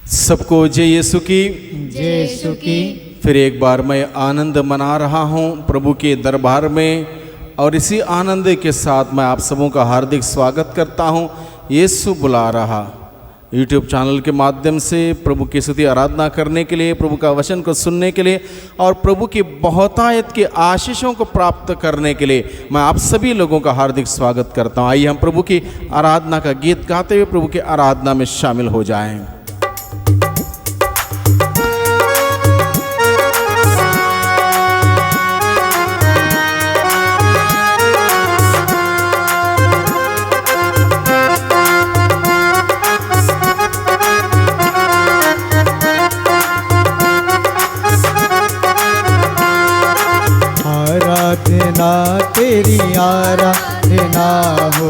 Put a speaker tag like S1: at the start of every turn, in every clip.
S1: सबको जय यीशु की।
S2: जय यीशु की।
S1: फिर एक बार मैं आनंद मना रहा हूँ प्रभु के दरबार में, और इसी आनंद के साथ मैं आप सबों का हार्दिक स्वागत करता हूँ। यीशु बुला रहा यूट्यूब चैनल के माध्यम से प्रभु की स्तुति आराधना करने के लिए, प्रभु का वचन को सुनने के लिए और प्रभु की बहुतायत के आशीषों को प्राप्त करने के लिए मैं आप सभी लोगों का हार्दिक स्वागत करता हूँ। आइए हम प्रभु की आराधना का गीत गाते हुए प्रभु की आराधना में शामिल हो जाएं।
S2: आराधना तेरी आराधना हो,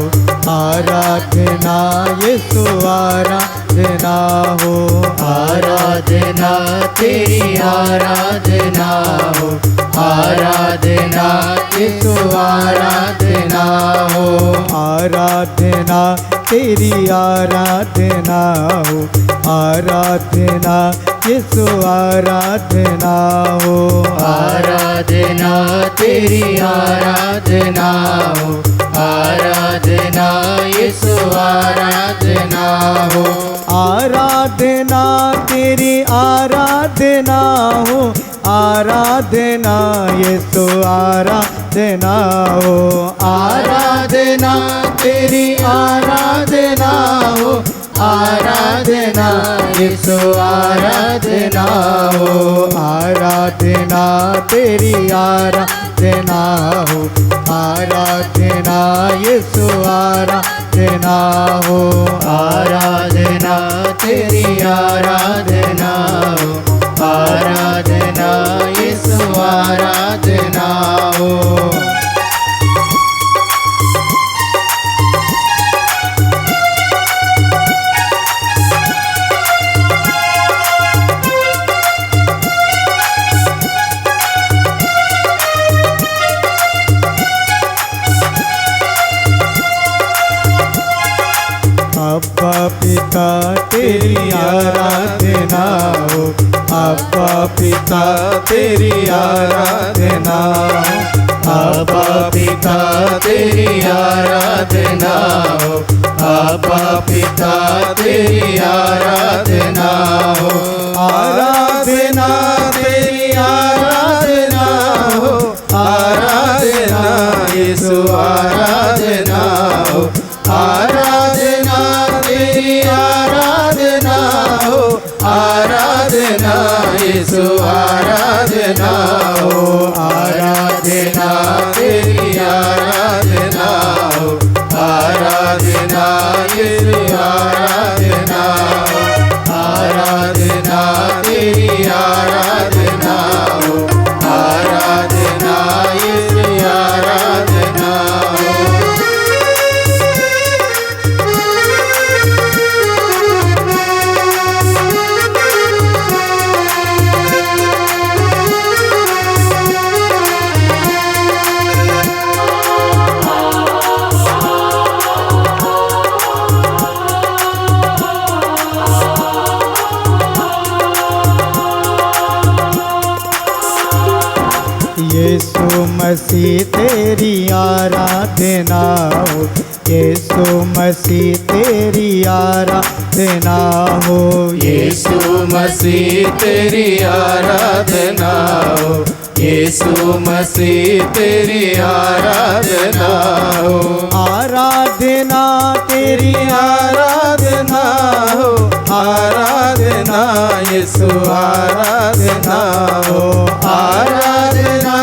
S2: आराधना यीशु आराधना हो। आराधना तेरी आराधना हो, आराधना यीशु आराधना हो। आराधना तेरी आराधना हो, आराधना यीशु आराधना हो। आराधना तेरी आराधना हो, आराधना यीशु आराधना हो। आराधना तेरी आराधना हो, आराधना यीशु आराधना हो। आराधना तेरी आराधना हो, आराधना यीशु आराधना हो। आराधना तेरी आराधना हो, आराधना यीशु आराधना हो। आराधना तेरी आराधना हो, आराधना यीशु आराधना हो। अब्बा पिता तेरी आराधना हो, अब्बा पिता तेरी आराधना हो। अब्बा पिता तेरी आराधना हो, अब्बा पिता तेरी आराधना हो। आराधना तेरी आराधना हो, आराधना यीशु आराधना हो। आराधना तेरी आराधना हो, आराधना यीशु आराधना हो। आराधना तेरी आराधना हो, आराधना यीशु आराधना हो। आराधना तेरी आराधना हो, आराधना यीशु आराधना हो। यीशु मसीह तेरी आराधना हो, यीशु मसीह तेरी आराधना हो।
S1: यीशु मसीह तेरी आराधना हो, यीशु मसीह तेरी आराधना हो।
S2: आराधना तेरी आराधना हो,
S1: आराधना यीशु आराधना हो। आराधना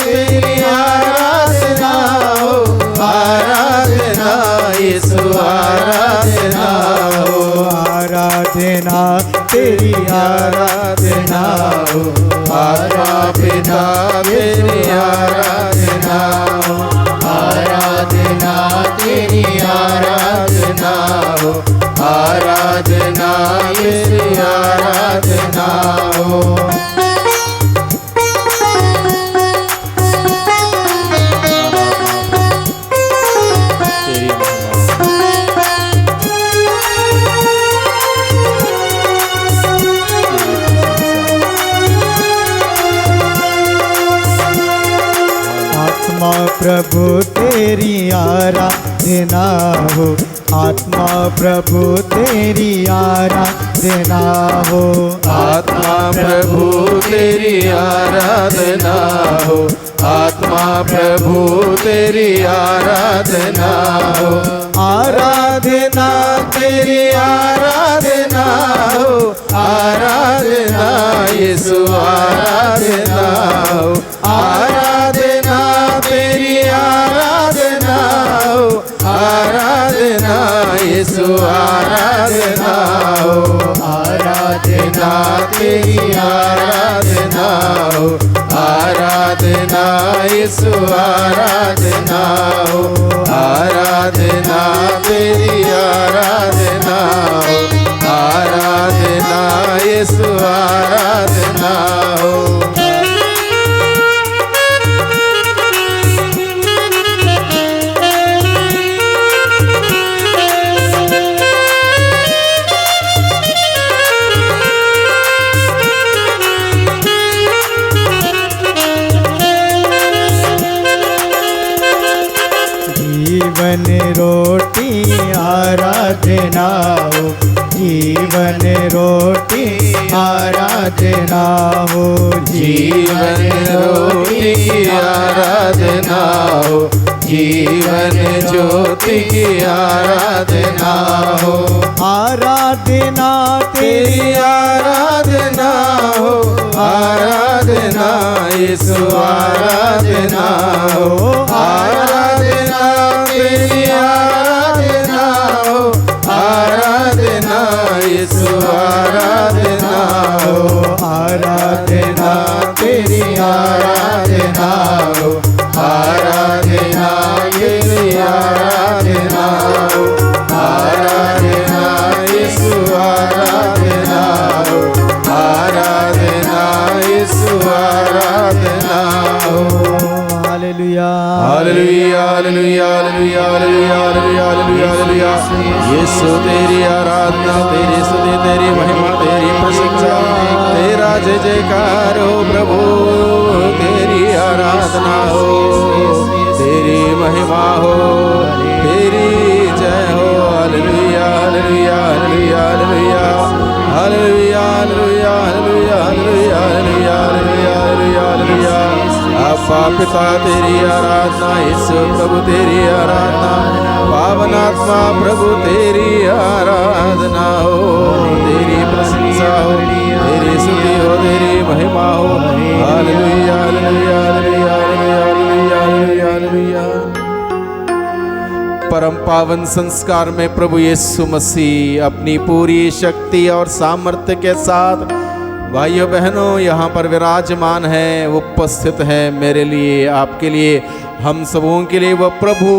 S1: तेरी आराधना हो, आराधना यीशु आराधना हो।
S2: आराधना तेरी आराधना हो,
S1: आराधना तेरी आराधना हो।
S2: आराधना तेरी आराधना हो, आराधना यीशु आराधना हो।
S1: तेरी
S2: प्रभु तेरी आराधना हो, आत्मा प्रभु तेरी आराधना हो,
S1: आत्मा प्रभु तेरी आराधना हो, आत्मा प्रभु तेरी आराधना हो, आराधना तेरी आराधना हो, आराधना यीशु आराधना हो, आराधना तेरी आराधना हो, आराधना यीशु आराधना हो, आराधना तेरी आराधना हो, आराधना यीशु आराधना हो, आराधना तेरी आराधना हो, आराधना यीशु आराधना हो।
S2: जीवन रोटी आराधना हो, जीवन रोटी आराधना हो,
S1: जीवन रोटी की आराधना हो, जीवन ज्योति की आराधना हो,
S2: आराधना
S1: तेरी आराधना हो, आराधना यीशु आराधना हो, आराधना तेरी आराधना हो, आराधना यीशु आराधना हो, आराधना तेरी आराधना हो, आराधना तेरी आराधना हो, आराधना यीशु आराधना हो, आराधना यीशु आराधना हो।
S2: हालेलुया
S1: हालेलुया हालेलुया हालेलुया हालेलुया हालेलुया हालेलुया हालेलुया। यीशु तेरी आराधना, तेरी स्तुति, तेरी महिमा, तेरी प्रशंसा, तेरा जय जयकार हो प्रभु, तेरी आराधना हो, तेरी महिमा हो, तेरी जय हो। हालेलुया हालेलुया हालेलुया हालेलुया हालेलुया हालेलुया हालेलुया हालेलुया हालेलुया हालेलुया हालेलुया। अब्बा पिता तेरी आराधना, यीशु प्रभु तेरी आराधना, पावन आत्मा प्रभु तेरी आराधना हो, तेरी प्रशंसा हो, तेरी स्तुति हो, तेरी महिमा हो। हालेलुया हालेलुया हालेलुया हालेलुया हालेलुया हालेलुया। परम पावन संस्कार में प्रभु यीशु मसीह अपनी पूरी शक्ति और सामर्थ्य के साथ भाइयों बहनों यहाँ पर विराजमान है, वो उपस्थित है मेरे लिए, आपके लिए, हम सबों के लिए। वो प्रभु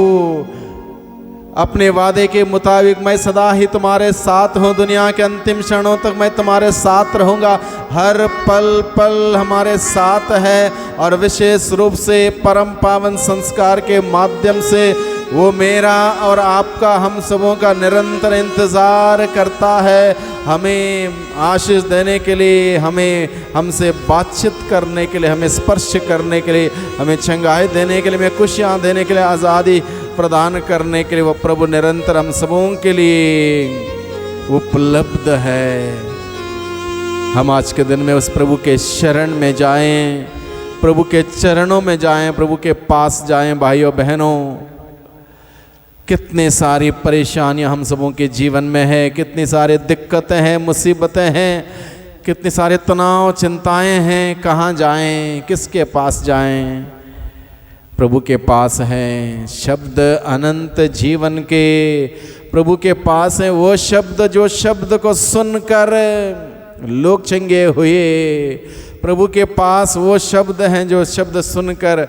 S1: अपने वादे के मुताबिक मैं सदा ही तुम्हारे साथ हूँ, दुनिया के अंतिम क्षणों तक मैं तुम्हारे साथ रहूँगा, हर पल पल हमारे साथ है। और विशेष रूप से परम पावन संस्कार के माध्यम से वो मेरा और आपका, हम सबों का निरंतर इंतज़ार करता है, हमें आशीष देने के लिए, हमें हमसे बातचीत करने के लिए, हमें स्पर्श करने के लिए, हमें चंगाई देने के लिए, हमें खुशियाँ देने के लिए, आज़ादी प्रदान करने के लिए वो प्रभु निरंतर हम सबों के लिए उपलब्ध है। हम आज के दिन में उस प्रभु के शरण में जाएं, प्रभु के चरणों में जाएं, प्रभु के पास जाएं। भाइयों बहनों, कितने सारी परेशानियां हम सबों के जीवन में है, कितनी सारी दिक्कतें हैं, मुसीबतें हैं, कितने सारे तनाव चिंताएं हैं। कहाँ जाएं, किसके पास जाएं? प्रभु के पास हैं शब्द अनंत जीवन के, प्रभु के पास है वो शब्द जो शब्द को सुनकर लोग चंगे हुए। प्रभु के पास वो शब्द हैं जो शब्द सुनकर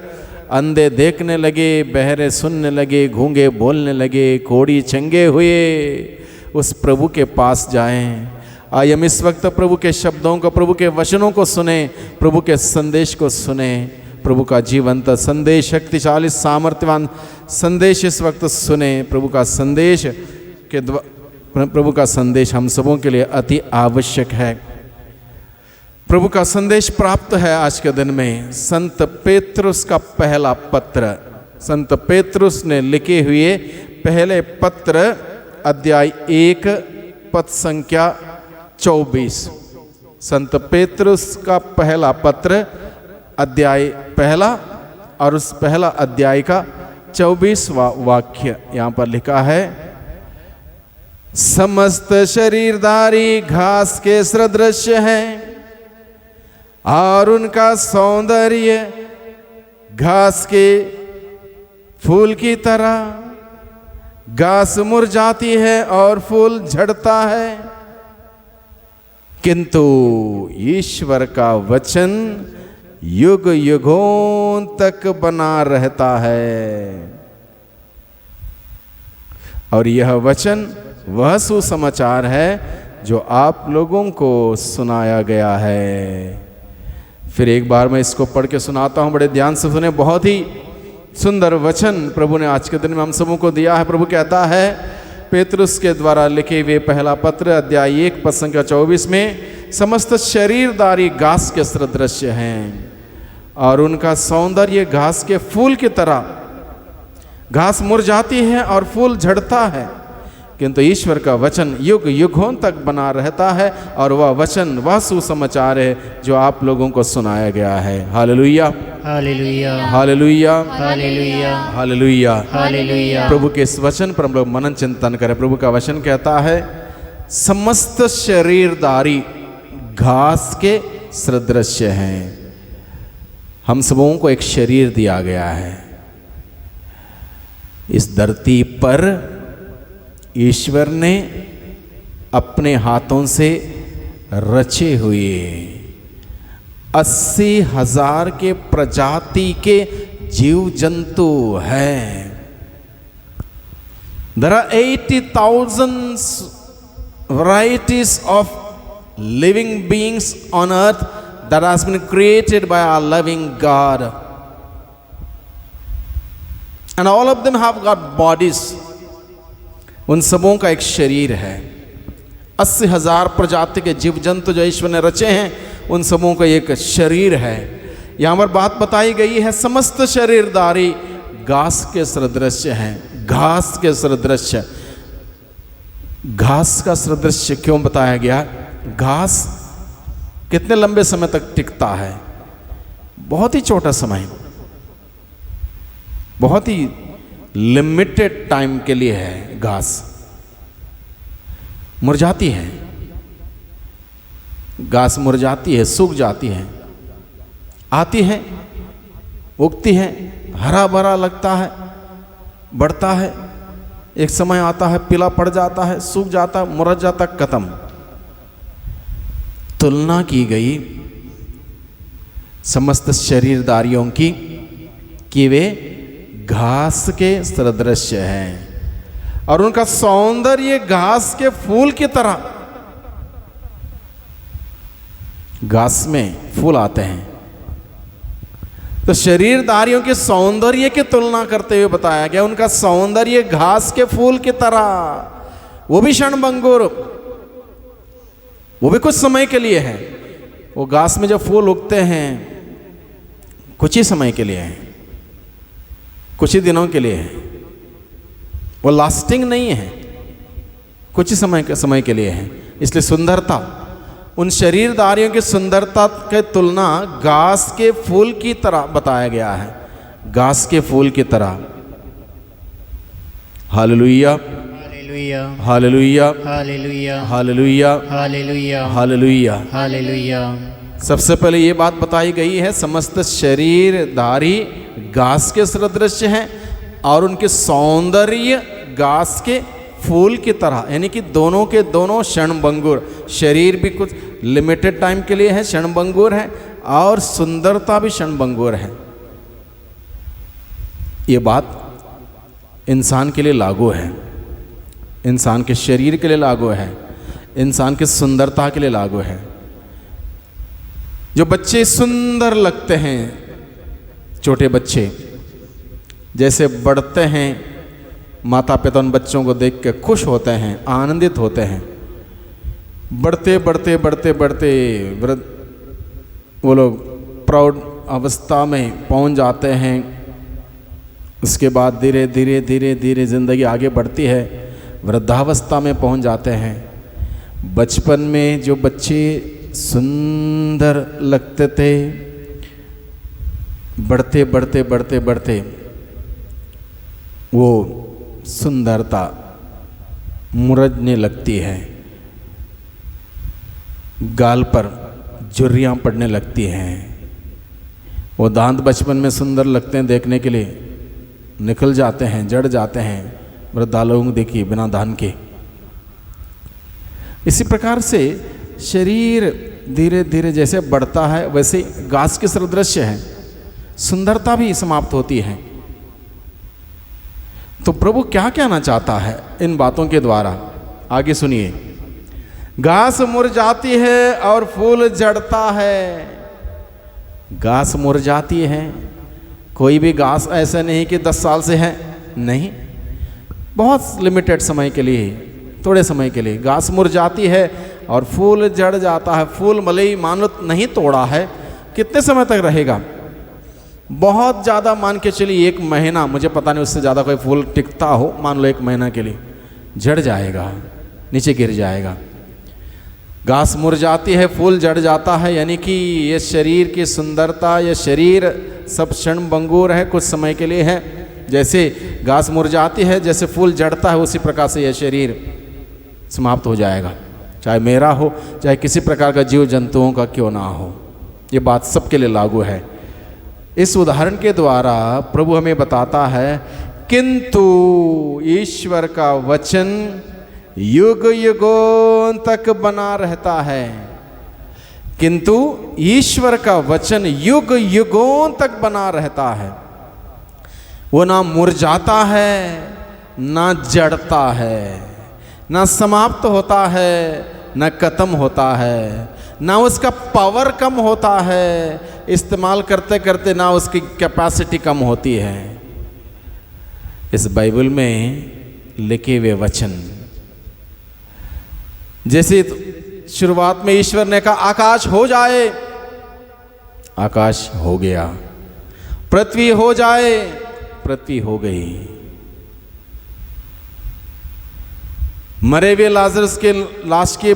S1: अंधे देखने लगे, बहरे सुनने लगे, गूंगे बोलने लगे, कोढ़ी चंगे हुए। उस प्रभु के पास जाएं। आइए हम इस वक्त प्रभु के शब्दों को, प्रभु के वचनों को सुने, प्रभु के संदेश को सुने। प्रभु का जीवंत संदेश, शक्तिशाली सामर्थ्यवान संदेश इस वक्त सुने। प्रभु का संदेश के प्रभु का संदेश हम सबों के लिए अति आवश्यक है। प्रभु का संदेश प्राप्त है आज के दिन में संत पेतरुस का पहला पत्र, संत पेतरुस ने लिखे हुए पहले पत्र अध्याय 1 पद संख्या 24। संत पेतरुस का पहला पत्र अध्याय पहला और उस पहला अध्याय का 24वां वाक्य यहाँ पर लिखा है, समस्त शरीरधारी घास के सदृश हैं और उनका सौंदर्य घास के फूल की तरह। घास मुरझाती है और फूल झड़ता है, किंतु ईश्वर का वचन युग युगों तक बना रहता है। और यह वचन वह सुसमाचार है जो आप लोगों को सुनाया गया है। फिर एक बार मैं इसको पढ़ के सुनाता हूं, बड़े ध्यान से सुने। बहुत ही सुंदर वचन प्रभु ने आज के दिन में हम सबों को दिया है। प्रभु कहता है पेतरुस के द्वारा लिखे हुए पहला पत्र अध्याय 1 पद संख्या 24 में, समस्त शरीरधारी घास के सदृश हैं और उनका सौंदर्य घास के फूल की तरह। घास मुरझाती है और फूल झड़ता है, किंतु ईश्वर का वचन युग युगों तक बना रहता है। और वह वचन वह सुसमाचार है जो आप लोगों को सुनाया गया है। हालेलुया,
S3: हालेलुया,
S1: हालेलुया,
S3: हालेलुया,
S1: हालेलुया,
S3: हालेलुया।
S1: प्रभु के इस वचन पर हम लोग मनन चिंतन करें। प्रभु का वचन कहता है, समस्त शरीरधारी घास के सदृश हैं। हम सबों को एक शरीर दिया गया है। इस धरती पर ईश्वर ने अपने हाथों से रचे हुए 80,000 के प्रजाति के जीव जंतु हैं। There are 80,000 varieties of living beings on earth that has been created by our loving God. And all of them have got bodies. उन सबों का एक शरीर है। 80,000 प्रजाति के जीव जंतु जो ईश्वर ने रचे हैं, उन सबों का एक शरीर है। यहाँ पर बात बताई गई है, समस्त शरीरधारी घास के सदृश हैं। घास के सदृश। घास का सदृश क्यों बताया गया? घास कितने लंबे समय तक टिकता है? बहुत ही छोटा समय, बहुत ही लिमिटेड टाइम के लिए है। घास मुरझाती है, घास मुरझाती है, सूख जाती है, आती है, उगती है, हरा भरा लगता है, बढ़ता है, एक समय आता है पीला पड़ जाता है, सूख जाता है, मुरझ जाता है, खत्म। तुलना की गई समस्त शरीरधारियों की कि वे घास के सदृश हैं और उनका सौंदर्य घास के फूल की तरह। घास में फूल आते हैं, तो शरीरधारियों के सौंदर्य की तुलना करते हुए बताया गया, उनका सौंदर्य घास के फूल की तरह। वो भी क्षणभंगुर, वो भी कुछ समय के लिए है। वो घास में जब फूल उगते हैं कुछ ही समय के लिए है, कुछ ही दिनों के लिए है, वो लास्टिंग नहीं है, कुछ ही समय के लिए है। इसलिए सुंदरता, उन शरीरधारियों की सुंदरता की तुलना घास के फूल की तरह बताया गया है। घास के फूल की तरह। हालेलुया,
S3: हालेलुया,
S1: हालेलुया,
S3: हालेलुया,
S1: हालेलुया,
S3: हालेलुया,
S1: हालेलुया।
S3: हालेलुया।
S1: सबसे पहले ये बात बताई गई है, समस्त शरीरधारी घास के सदृश हैं और उनके सौंदर्य घास के फूल की तरह। यानी कि दोनों के दोनों क्षणभंगुर। शरीर भी कुछ लिमिटेड टाइम के लिए है, क्षणभंगुर है, और सुंदरता भी क्षणभंगुर है। ये बात इंसान के लिए लागू है, इंसान के शरीर के लिए लागू है, इंसान की सुंदरता के लिए लागू है। जो बच्चे सुंदर लगते हैं, छोटे बच्चे जैसे बढ़ते हैं, माता पिता उन बच्चों को देख के खुश होते हैं, आनंदित होते हैं। बढ़ते बढ़ते बढ़ते बढ़ते वो लोग प्रौढ़ अवस्था में पहुंच जाते हैं, उसके बाद धीरे धीरे धीरे धीरे ज़िंदगी आगे बढ़ती है, वृद्धावस्था में पहुंच जाते हैं। बचपन में जो बच्चे सुंदर लगते थे, बढ़ते बढ़ते बढ़ते बढ़ते वो सुंदरता मुरझने लगती है, गाल पर झुर्रियाँ पड़ने लगती हैं। वो दांत बचपन में सुंदर लगते हैं देखने के लिए, निकल जाते हैं, जड़ जाते हैं। वृद्धा लोग देखिए बिना दान के। इसी प्रकार से शरीर धीरे धीरे जैसे बढ़ता है वैसे घास के सदृश है, सुंदरता भी समाप्त होती है। तो प्रभु क्या कहना चाहता है इन बातों के द्वारा, आगे सुनिए। घास मुरझाती है और फूल झड़ता है। घास मुरझाती है, कोई भी घास ऐसा नहीं कि 10 साल से है, नहीं, बहुत लिमिटेड समय के लिए, थोड़े समय के लिए घास मुरझाती है और फूल झड़ जाता है। फूल भले ही मान लो नहीं तोड़ा है, कितने समय तक रहेगा? बहुत ज़्यादा मान के चलिए 1 महीना, मुझे पता नहीं उससे ज़्यादा कोई फूल टिकता हो, मान लो 1 महीना के लिए झड़ जाएगा, नीचे गिर जाएगा। घास मुरझाती है, फूल झड़ जाता है, यानी कि ये शरीर की सुंदरता, ये शरीर सब क्षण भंगुर है, कुछ समय के लिए है। जैसे घास मुरझाती है, जैसे फूल झड़ता है, उसी प्रकार से यह शरीर समाप्त हो जाएगा, चाहे मेरा हो, चाहे किसी प्रकार का जीव जंतुओं का क्यों ना हो। ये बात सबके लिए लागू है। इस उदाहरण के द्वारा प्रभु हमें बताता है, किंतु ईश्वर का वचन युग युगों तक बना रहता है। किंतु ईश्वर का वचन युग युगों तक बना रहता है। वो ना मुरझाता है, ना जड़ता है, ना समाप्त होता है, ना खत्म होता है, ना उसका पावर कम होता है, इस्तेमाल करते करते ना उसकी कैपेसिटी कम होती है। इस बाइबल में लिखे हुए वचन, जैसे शुरुआत में ईश्वर ने कहा आकाश हो जाए, आकाश हो गया। पृथ्वी हो जाए, पृथ्वी हो गई। मरे हुए लाजरस के लाश के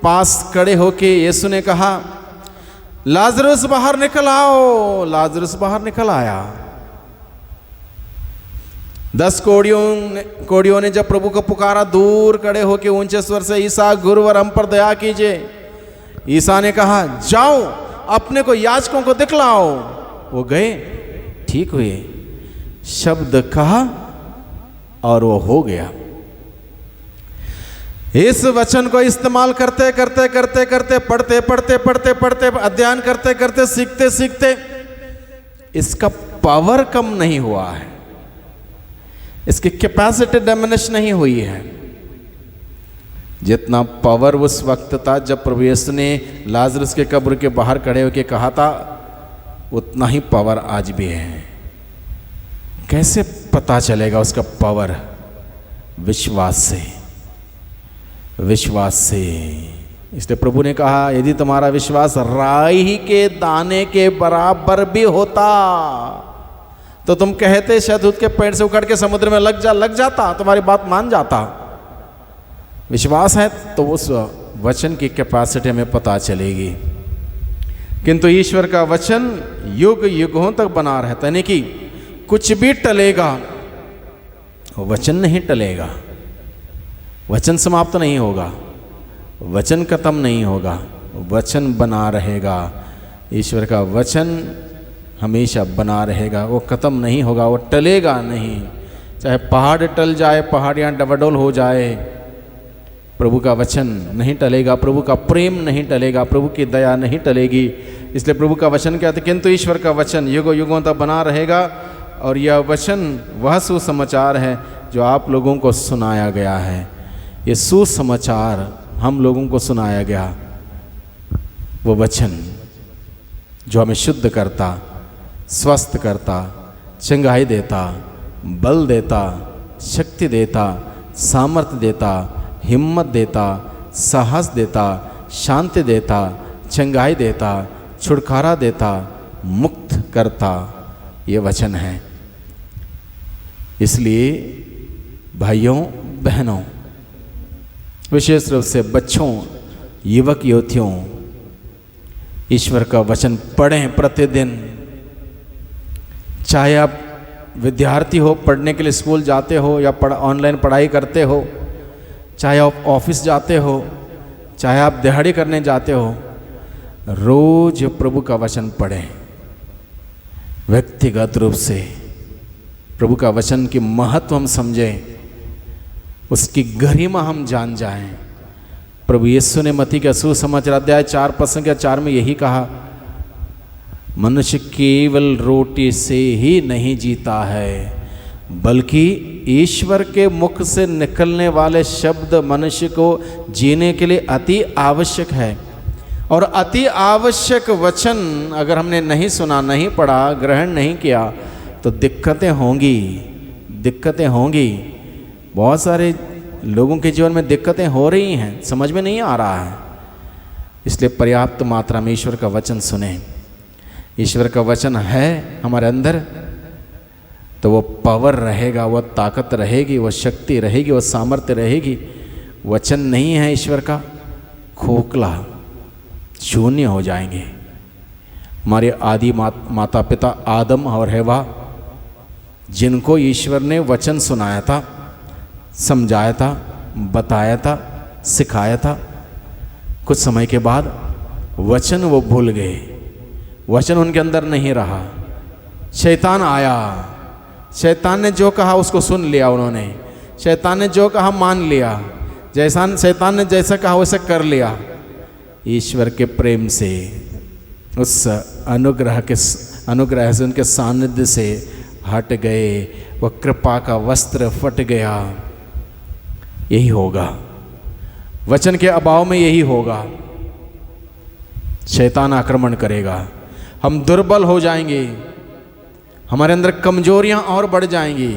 S1: पास खड़े होके यीशु ने कहा, लाजरस बाहर निकल आओ। लाजरस बाहर निकल आया। 10 कोड़ियों ने जब प्रभु को पुकारा, दूर खड़े होके ऊंचे स्वर से, ईसा गुरुवर हम पर दया कीजिए। ईसा ने कहा, जाओ अपने को याजकों को दिखलाओ। वो गए, ठीक हुए, शब्द कहा और वो हो गया। इस वचन को इस्तेमाल करते करते करते करते, पढ़ते पढ़ते पढ़ते पढ़ते, अध्ययन करते करते, सीखते सीखते, इसका पावर कम नहीं हुआ है, इसकी कैपेसिटी डिमिनिश नहीं हुई है। जितना पावर उस वक्त था जब प्रभु यीशु ने लाजरस के कब्र के बाहर खड़े होकर कहा था, उतना ही पावर आज भी है। कैसे पता चलेगा उसका पावर? विश्वास से, विश्वास से। इसलिए प्रभु ने कहा, यदि तुम्हारा विश्वास राई के दाने के बराबर भी होता तो तुम कहते शहतूत के पेड़ से उखड़ के समुद्र में लग जाता, तुम्हारी बात मान जाता। विश्वास है तो उस वचन की कैपेसिटी में पता चलेगी। किंतु ईश्वर का वचन युग युगों तक बना रहता है, यानी कि कुछ भी टलेगा, वचन नहीं टलेगा, वचन समाप्त नहीं होगा, वचन खत्म नहीं होगा, वचन बना रहेगा। ईश्वर का वचन हमेशा बना रहेगा, वो खत्म नहीं होगा, वो टलेगा नहीं। चाहे पहाड़ टल जाए, पहाड़ियाँ डबाडोल हो जाए, प्रभु का वचन नहीं टलेगा, प्रभु का प्रेम नहीं टलेगा, प्रभु की दया नहीं टलेगी। इसलिए प्रभु का वचन कहते, किंतु ईश्वर का वचन युगों युगों तक बना रहेगा। और यह वचन वह सुसमाचार है जो आप लोगों को सुनाया गया है। ये सुसमाचार हम लोगों को सुनाया गया, वो वचन जो हमें शुद्ध करता, स्वस्थ करता, चंगाई देता, बल देता, शक्ति देता, सामर्थ्य देता, हिम्मत देता, साहस देता, शांति देता, चंगाई देता, छुटकारा देता, मुक्त करता, ये वचन है। इसलिए भाइयों बहनों, विशेष रूप से बच्चों, युवक युवतियों, ईश्वर का वचन पढ़ें प्रतिदिन। चाहे आप विद्यार्थी हो, पढ़ने के लिए स्कूल जाते हो या ऑनलाइन पढ़ाई करते हो, चाहे आप ऑफिस जाते हो, चाहे आप दिहाड़ी करने जाते हो, रोज प्रभु का वचन पढ़ें। व्यक्तिगत रूप से प्रभु का वचन की महत्व हम समझें, उसकी गरिमा हम जान जाएं। प्रभु यीशु ने मत्ती का सुसमाचार अध्याय 4:4 में यही कहा, मनुष्य केवल रोटी से ही नहीं जीता है, बल्कि ईश्वर के मुख से निकलने वाले शब्द मनुष्य को जीने के लिए अति आवश्यक है। और अति आवश्यक वचन अगर हमने नहीं सुना, नहीं पढ़ा, ग्रहण नहीं किया तो दिक्कतें होंगी, दिक्कतें होंगी। बहुत सारे लोगों के जीवन में दिक्कतें हो रही हैं, समझ में नहीं आ रहा है। इसलिए पर्याप्त मात्रा में ईश्वर का वचन सुने। ईश्वर का वचन है हमारे अंदर तो वो पावर रहेगा, वो ताकत रहेगी, वो शक्ति रहेगी, वो सामर्थ्य रहेगी। वचन नहीं है ईश्वर का, खोखला शून्य हो जाएंगे। हमारे आदि माता पिता आदम और हवा, जिनको ईश्वर ने वचन सुनाया था, समझाया था, बताया था, सिखाया था, कुछ समय के बाद वचन वो भूल गए, वचन उनके अंदर नहीं रहा। शैतान आया, शैतान ने जो कहा उसको सुन लिया उन्होंने, शैतान ने जो कहा मान लिया, शैतान ने जैसा कहा वैसा कर लिया। ईश्वर के प्रेम से, उस अनुग्रह से, उनके सानिध्य से हट गए, वह कृपा का वस्त्र फट गया। यही होगा, वचन के अभाव में यही होगा। शैतान आक्रमण करेगा, हम दुर्बल हो जाएंगे, हमारे अंदर कमजोरियां और बढ़ जाएंगी।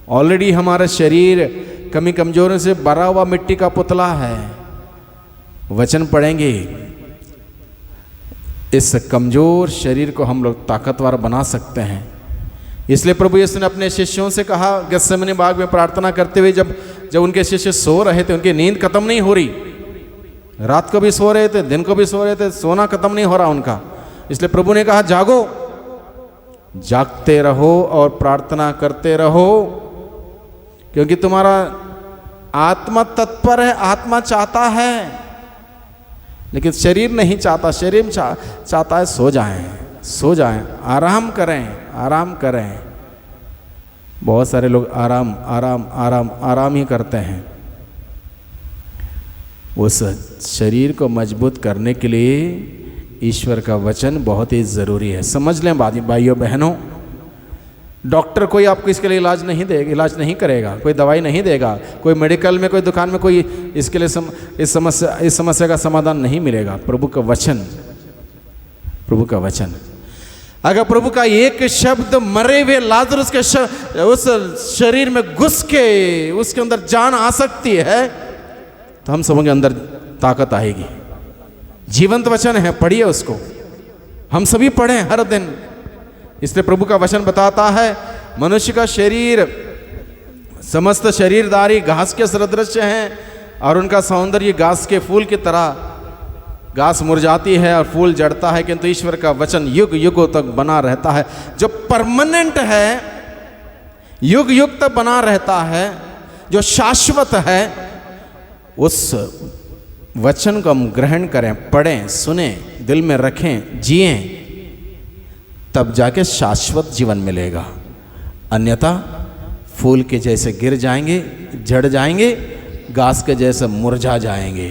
S1: ऑलरेडी हमारा शरीर कमी कमजोरियों से भरा हुआ मिट्टी का पुतला है। वचन पढ़ेंगे, इस कमजोर शरीर को हम लोग ताकतवर बना सकते हैं। इसलिए प्रभु यीशु ने अपने शिष्यों से कहा, गेत्सेमनी बाग में प्रार्थना करते हुए, जब उनके शिष्य सो रहे थे, उनकी नींद खत्म नहीं हो रही, रात को भी सो रहे थे, दिन को भी सो रहे थे, सोना खत्म नहीं हो रहा उनका। इसलिए प्रभु ने कहा, जागो, जागते रहो और प्रार्थना करते रहो, क्योंकि तुम्हारा आत्मा तत्पर है, आत्मा चाहता है, लेकिन शरीर नहीं चाहता। शरीर चाहता है सो जाएं, सो जाएं, आराम करें, आराम करें। बहुत सारे लोग आराम आराम आराम आराम ही करते हैं। उस शरीर को मजबूत करने के लिए ईश्वर का वचन बहुत ही ज़रूरी है। समझ लें भाइयों बहनों, डॉक्टर कोई आपको इसके लिए इलाज नहीं करेगा, कोई दवाई नहीं देगा, कोई मेडिकल में, कोई दुकान में कोई इसके लिए इस समस्या का समाधान नहीं मिलेगा। प्रभु का वचन, प्रभु का वचन। अगर प्रभु का एक शब्द मरे हुए लाजरुस के उस शरीर में घुस के उसके अंदर जान आ सकती है, तो हम सबों के अंदर ताकत आएगी। जीवंत वचन है, पढ़िए उसको, हम सभी पढ़ें हर दिन। इसलिए प्रभु का वचन बताता है, मनुष्य का शरीर, समस्त शरीरदारी घास के सदृश हैं और उनका सौंदर्य घास के फूल की तरह। घास मुरझाती है और फूल जड़ता है, किंतु ईश्वर का वचन युग युगों तक बना रहता है। जो परमानेंट है, युग युग तक बना रहता है, जो शाश्वत है, उस वचन को हम ग्रहण करें, पढ़ें, सुने, दिल में रखें, जिएं, तब जाके शाश्वत जीवन मिलेगा। अन्यथा फूल के जैसे गिर जाएंगे, झड़ जाएंगे, घास के जैसे मुरझा जाएंगे।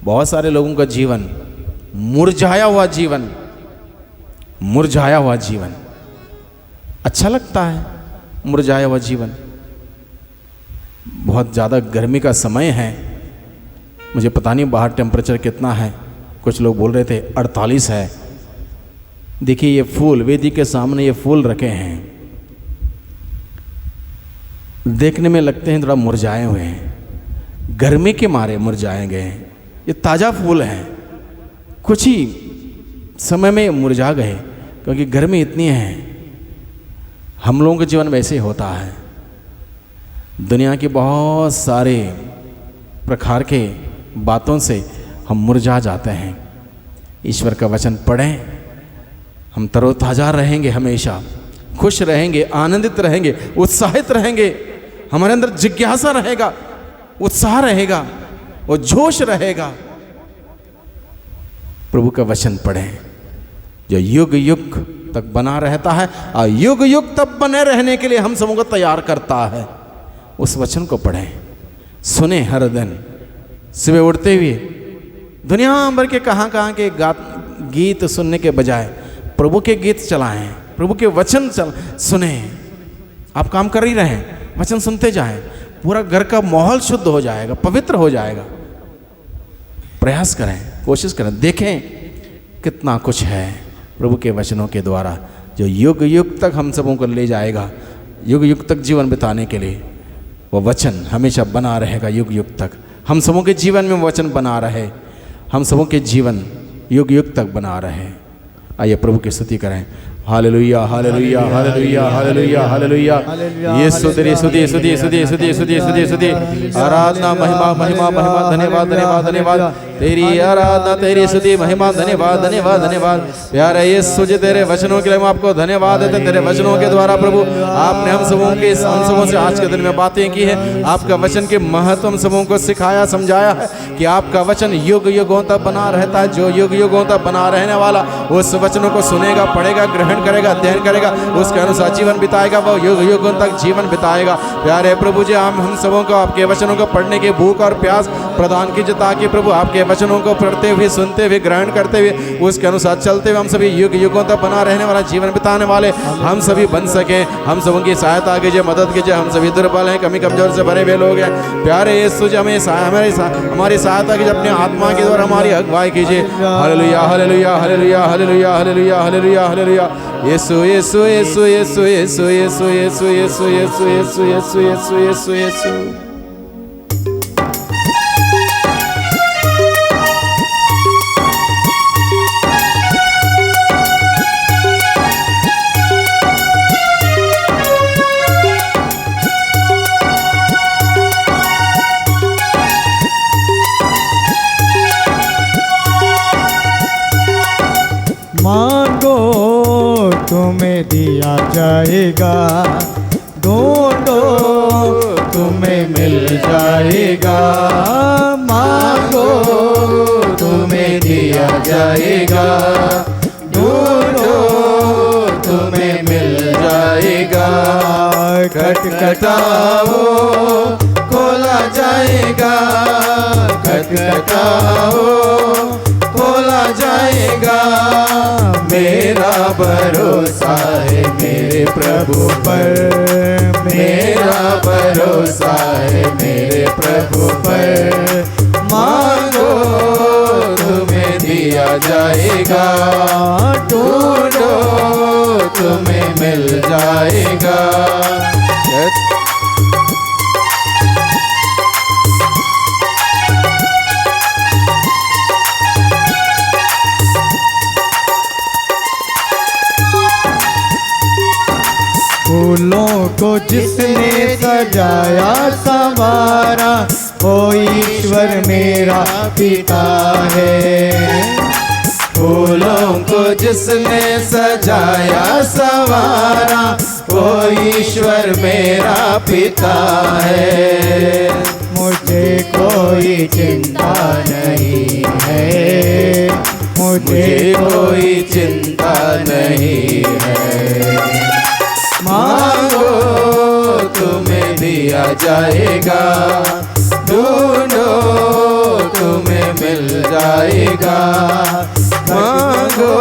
S1: बहुत सारे लोगों का जीवन मुरझाया हुआ जीवन, मुरझाया हुआ जीवन अच्छा लगता है। मुरझाया हुआ जीवन, बहुत ज़्यादा गर्मी का समय है, मुझे पता नहीं बाहर टेम्परेचर कितना है, कुछ लोग बोल रहे थे 48 है। देखिए ये फूल, वेदी के सामने ये फूल रखे हैं, देखने में लगते हैं थोड़ा मुरझाए हुए हैं, गर्मी के मारे मुरझाए गए हैं। ये ताज़ा फूल हैं, कुछ ही समय में मुरझा गए, क्योंकि गर्मी इतनी है। हम लोगों के जीवन में ऐसे ही होता है। दुनिया की बहुत सारे प्रकार के बातों से हम मुरझा जाते हैं। ईश्वर का वचन पढ़ें, हम तरोताज़ा रहेंगे, हमेशा खुश रहेंगे, आनंदित रहेंगे, उत्साहित रहेंगे। हमारे अंदर जिज्ञासा रहेगा, उत्साह रहेगा और जोश रहेगा। प्रभु का वचन पढ़ें जो युग युग तक बना रहता है और युग युग तक बने रहने के लिए हम सबों को तैयार करता है। उस वचन को पढ़ें, सुने हर दिन सुबह उठते हुए। दुनिया भर के कहाँ के गीत सुनने के बजाय प्रभु के गीत चलाएं, प्रभु के वचन सुने। आप काम कर ही रहें, वचन सुनते जाएं, पूरा घर का माहौल शुद्ध हो जाएगा, पवित्र हो जाएगा। प्रयास करें, कोशिश करें, देखें कितना कुछ है प्रभु के वचनों के द्वारा जो युग युग तक हम सबों को ले जाएगा, युग युग तक जीवन बिताने के लिए। वो वचन हमेशा बना रहेगा युग युग तक। हम सबों के जीवन में वचन बना रहे, हम सबों के जीवन युग युग तक बना रहे। आइए प्रभु की स्तुति करें। हालेलुया हालेलुया हालेलुया हालेलुया हालेलुया। यीशु तेरी स्तुति स्तुति स्तुति स्तुति स्तुति स्तुति स्तुति, आराधना महिमा महिमा महिमा, धन्यवाद धन्यवाद धन्यवाद। तेरी आराधना, तेरी स्तुति, महिमा, धन्यवाद धन्यवाद धन्यवाद। प्यारे यीशु जी, तेरे वचनों के लिए हम आपको धन्यवाद देते हैं। तेरे वचनों के द्वारा प्रभु आपने हम सबों से आज के दिन में बातें की है। आपका वचन के महत्व हम सबों को सिखाया, समझाया है कि आपका वचन युग युगों तक बना रहता है। जो युग युगों तक बना रहने वाला उस वचनों को सुनेगा, पढ़ेगा, ग्रहण करेगा, अध्ययन करेगा, उसके अनुसार जीवन बिताएगा, वो युग युगों तक जीवन बिताएगा। प्यारे प्रभु जी, हम सबों को आपके वचनों को पढ़ने की भूख और प्यास प्रदान कीजिए, ताकि प्रभु आपके वचनों को पढ़ते हुए, सुनते हुए, ग्रहण करते हुए, उसके अनुसार चलते हुए हम सभी युग युगों तक बना रहने वाला जीवन बिताने वाले हम सभी बन सकें। हम सबों की सहायता कीजिए, मदद कीजिए। हम सभी दुर्बल हैं, कमी कमजोर से भरे हुए लोग हैं। प्यारे यीशु जी, हमारी सहायता कीजिए, अपने आत्मा के द्वारा हमारी अगुवाई कीजिए। हालेलुया हालेलुया हालेलुया हालेलुया हालेलुया हालेलुया हालेलुया। यीशु यीशु यीशु यीशु यीशु यीशु यीशु यीशु यीशु यीशु यीशु यीशु यीशु यीशु।
S2: मांगो तुम्हें दिया जाएगा, ढूंढो तुम्हें मिल जाएगा। मांगो तुम्हें दिया जाएगा, ढूंढो तुम्हें मिल जाएगा। खटखटाओ खोला जाएगा, खटखटाओ खोला जाएगा। मेरा भरोसा है मेरे प्रभु पर, मेरा भरोसा है मेरे प्रभु पर। मांगो तुम्हें दिया जाएगा, ढूंढो तुम्हें मिल जाएगा। फूलों को जिसने सजाया संवारा, वो ईश्वर मेरा पिता है। फूलों को जिसने सजाया संवारा, वो ईश्वर मेरा पिता है। मुझे कोई चिंता नहीं है, मुझे कोई चिंता नहीं है। मांगो तुम्हें दिया जाएगा, ढूंढो तुम्हें मिल जाएगा। मांगो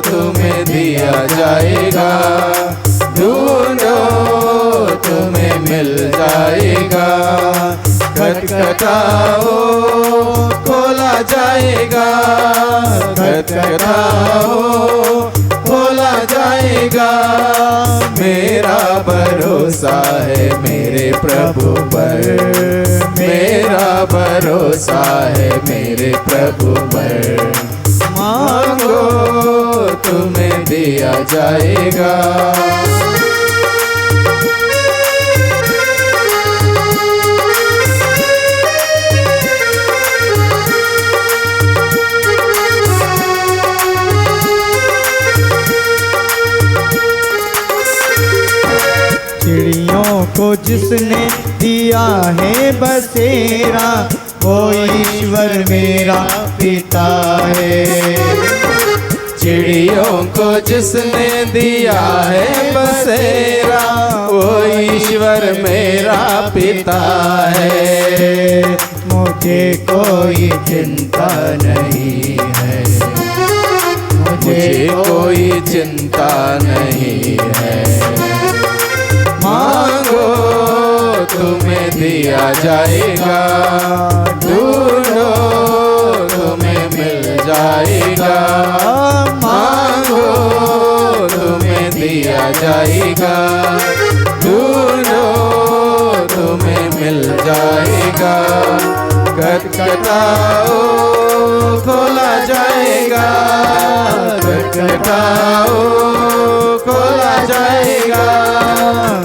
S2: तुम्हें दिया जाएगा, ढूंढो तुम्हें मिल जाएगा। खटखटाओ खोला जाएगा, खटखटाओ खोला जाएगा। मेरा भरोसा है मेरे प्रभु पर, मेरा भरोसा है मेरे प्रभु पर। मांगो तुम्हें दिया जाएगा। को जिसने दिया है बसेरा, वो ईश्वर मेरा पिता है।
S1: चिड़ियों को जिसने दिया है बसेरा, वो ईश्वर मेरा पिता है।
S2: मुझे कोई चिंता नहीं है,
S1: मुझे कोई चिंता नहीं है। मांगो तुम्हें दिया जाएगा, ढूंढो तुम्हें मिल जाएगा। मांगो तुम्हें दिया जाएगा, ढूंढो तुम्हें मिल जाएगा। खटखटाओ खोला जाएगा, खटखटाओ खोला जाएगा।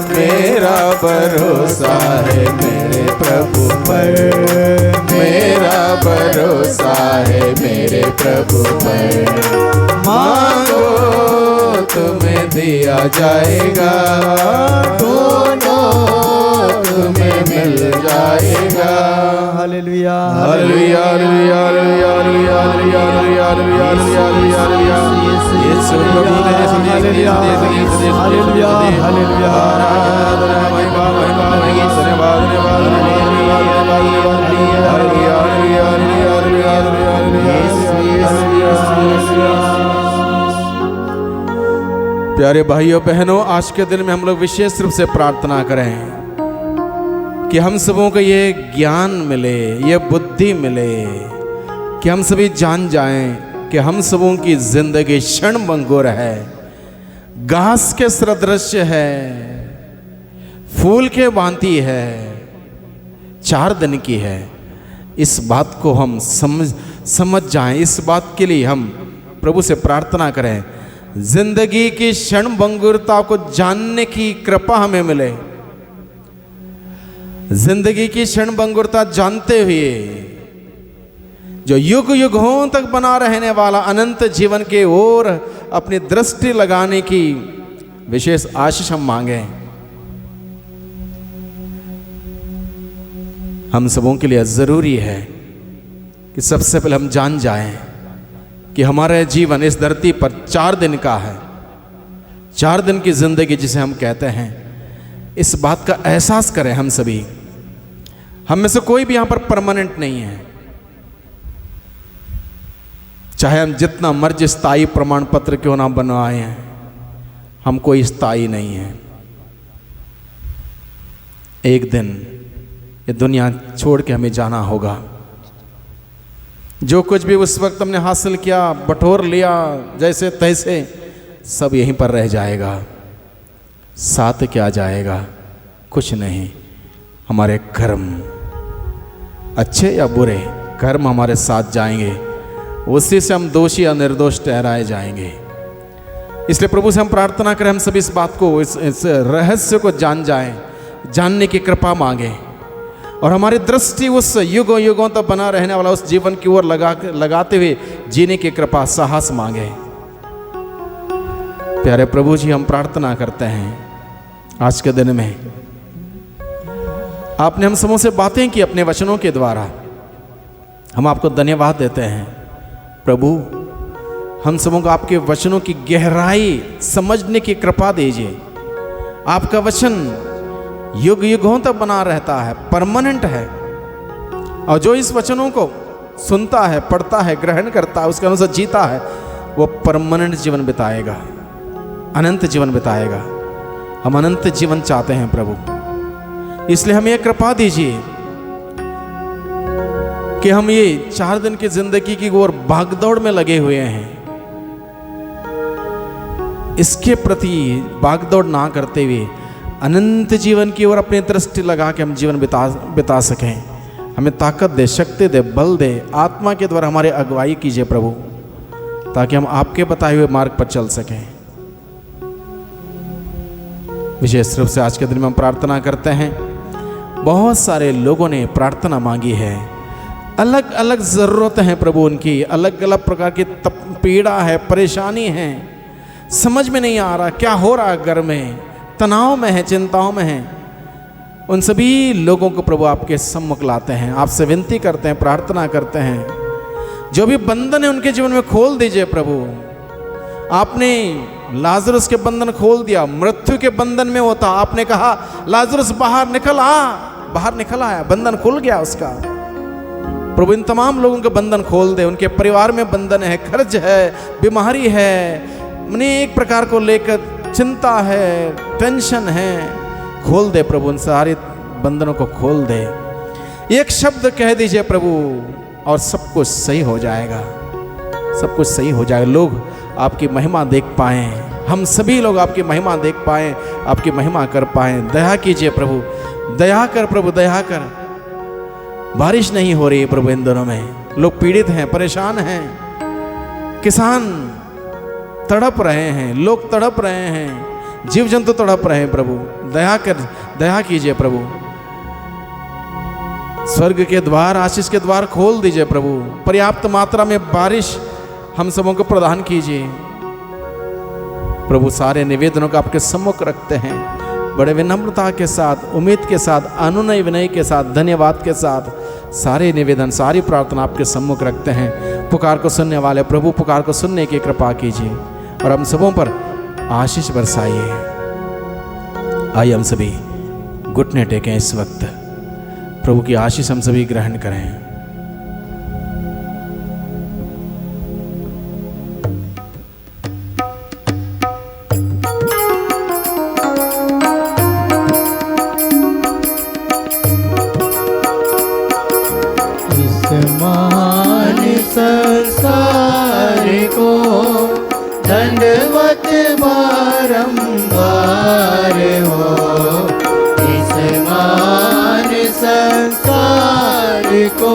S1: मेरा भरोसा है मेरे प्रभु पर, मेरा भरोसा है मेरे प्रभु पर। मांगो तुम्हें दिया जाएगा, ढूंढो तुम्हें मिल जाएगा।
S2: हालेलुया
S1: हालेलुया हालेलुया हालेलुया हालेलुया हालेलुया हालेलुया हालेलुया हालेलुया। यीशु प्रभु ने
S2: हालेलुया हालेलुया हालेलुया।
S1: आराधना महिमा महिमा महिमा धन्यवाद धन्यवाद धन्यवाद धन्यवाद धन्यवाद। हालेलुया हालेलुया हालेलुया हालेलुया हालेलुया। प्यारे भाइयों बहनों, आज के दिन में हम लोग विशेष रूप से प्रार्थना करें कि हम सबों को ये ज्ञान मिले, ये बुद्धि मिले, कि हम सभी जान जाएं कि हम सबों की जिंदगी क्षणभंगुर है, घास के सदृश है, फूल के भांति है, 4 दिन की है। इस बात को हम समझ जाएं। इस बात के लिए हम प्रभु से प्रार्थना करें, जिंदगी की क्षणभंगुरता को जानने की कृपा हमें मिले। जिंदगी की क्षणभंगुरता जानते हुए जो युग युगों तक बना रहने वाला अनंत जीवन के ओर अपनी दृष्टि लगाने की विशेष आशीष हम मांगे। हम सबों के लिए जरूरी है कि सबसे पहले हम जान जाएं कि हमारा जीवन इस धरती पर 4 दिन का है, 4 दिन की जिंदगी जिसे हम कहते हैं। इस बात का एहसास करें हम सभी। हम में से कोई भी यहां पर परमानेंट नहीं है, चाहे हम जितना मर्जी स्थायी प्रमाण पत्र क्यों ना बनवाए हैं, हम कोई स्थायी नहीं है। एक दिन ये दुनिया छोड़ के हमें जाना होगा। जो कुछ भी उस वक्त हमने हासिल किया, बटोर लिया जैसे तैसे, सब यहीं पर रह जाएगा। साथ क्या जाएगा? कुछ नहीं। हमारे कर्म अच्छे या बुरे कर्म हमारे साथ जाएंगे, उसी से हम दोषी या निर्दोष ठहराए जाएंगे। इसलिए प्रभु से हम प्रार्थना करें, हम सभी इस बात को, इस रहस्य को जान जाएं, जानने की कृपा मांगे, और हमारी दृष्टि उस युगों युगों तक बना रहने वाला उस जीवन की ओर लगाते हुए जीने की कृपा, साहस मांगे। प्यारे प्रभु जी, हम प्रार्थना करते हैं आज के दिन में आपने हम सबों से बातें की अपने वचनों के द्वारा। हम आपको धन्यवाद देते हैं प्रभु। हम सबों को आपके वचनों की गहराई समझने की कृपा दीजिए। आपका वचन युग युगों तक बना रहता है, परमानेंट है, और जो इस वचनों को सुनता है, पढ़ता है, ग्रहण करता है, उसके अनुसार जीता है, वो परमानेंट जीवन बिताएगा, अनंत जीवन बिताएगा। हम अनंत जीवन चाहते हैं प्रभु, इसलिए हमें कृपा दीजिए कि हम ये 4 दिन की जिंदगी की ओर भागदौड़ में लगे हुए हैं, इसके प्रति भागदौड़ ना करते हुए अनंत जीवन की ओर अपनी दृष्टि लगा के हम जीवन बिता सकें। हमें ताकत दे, शक्ति दे, बल दे, आत्मा के द्वारा हमारे अगुवाई कीजिए प्रभु, ताकि हम आपके बताए हुए मार्ग पर चल सकें। विशेष रूप से आज के दिन में हम प्रार्थना करते हैं, बहुत सारे लोगों ने प्रार्थना मांगी है, अलग अलग ज़रूरत हैं प्रभु, उनकी अलग अलग प्रकार की पीड़ा है, परेशानी है, समझ में नहीं आ रहा क्या हो रहा है, घर में तनाव में है, चिंताओं में है। उन सभी लोगों को प्रभु आपके सम्मुख लाते हैं, आपसे विनती करते हैं, प्रार्थना करते हैं। जो भी बंधन है उनके जीवन में खोल दीजिए प्रभु। आपने लाजरस के बंधन खोल दिया, मृत्यु के बंधन में वो था, आपने कहा लाजरस बाहर निकल आ, बाहर निकल आया, बंधन खुल गया उसका। प्रभु इन तमाम लोगों के बंधन खोल दे। उनके परिवार में बंधन है, कर्ज है, बीमारी है, अनेक प्रकार को लेकर चिंता है, टेंशन है, खोल दे प्रभु, उन सारे बंधनों को खोल दे। एक शब्द कह दीजिए प्रभु और सब कुछ सही हो जाएगा, सब कुछ सही हो जाएगा। लोग आपकी महिमा देख पाएं, हम सभी लोग आपकी महिमा देख पाएं, आपकी महिमा कर पाएं। दया कीजिए प्रभु, दया कर प्रभु, दया कर। बारिश नहीं हो रही है प्रभु इन दिनों में, लोग पीड़ित हैं, परेशान हैं, किसान तड़प रहे हैं, लोग तड़प रहे हैं, जीव जंतु तड़प रहे हैं प्रभु। दया कर, दया कीजिए प्रभु। स्वर्ग के द्वार, आशीष के द्वार खोल दीजिए प्रभु। पर्याप्त मात्रा में बारिश हम सबों को प्रदान कीजिए प्रभु। सारे निवेदनों को आपके सम्मुख रखते हैं, बड़े विनम्रता के साथ, उम्मीद के साथ, अनुनय विनय के साथ, धन्यवाद के साथ सारे निवेदन, सारी प्रार्थना आपके सम्मुख रखते हैं। पुकार को सुनने वाले प्रभु, पुकार को सुनने की कृपा कीजिए और हम सबों पर आशीष बरसाइए। आइए हम सभी घुटने टेकें इस वक्त, प्रभु की आशीष हम सभी ग्रहण करें।
S2: महान संसार को दंडवत बारंबार हो, इस महान संसार को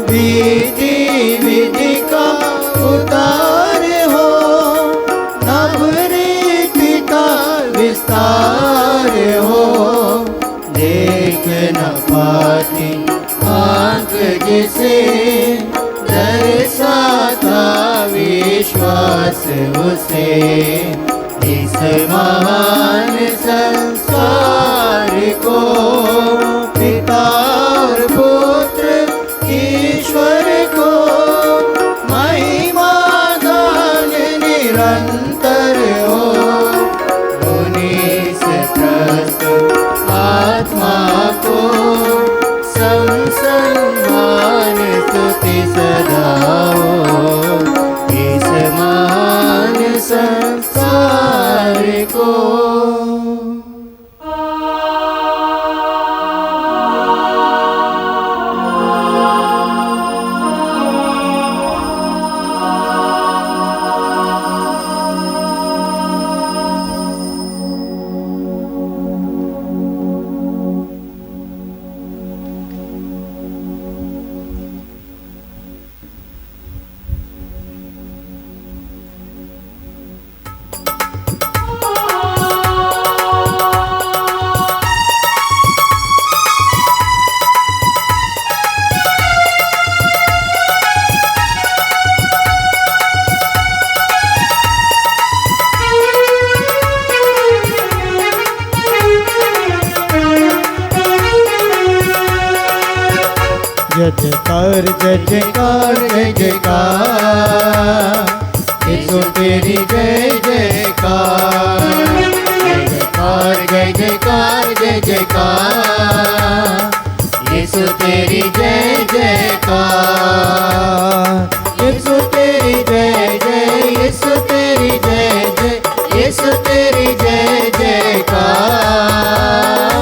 S2: विधि विधि का उतार हो, नभ रीति का विस्तार हो, देख न पाती आंख जिसे दर्शा था विश्वास उसे, इस महान संसार को पिता और पुत्र ईश्वर को महिमा गान निरंतर हो, उन्नीस त्रस्त आत्मा को सम्मान स्तुति सदा हो, इस महान संसार को। जय जयकार जय जयकार जय जयकार, यीशु तेरी जय जयकार, जय जयकार जय जयकार जय जयकार, यीशु तेरी जय जयकार, यीशु तेरी जय जय, यीशु तेरी जय जय, यीशु तेरी जय जयकार,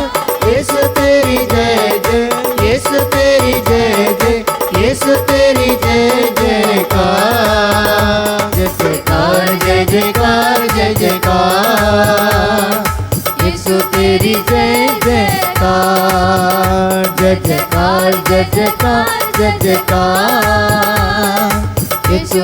S2: यीशु तेरी जय जय, यीशु तेरी जय जय, यीशु तेरी जय जयकार, जय जयकार जय जयकार जय जयकार, यीशु तेरी जय जयकार, जय जयकार जय जयकार जय जयकार, यीशु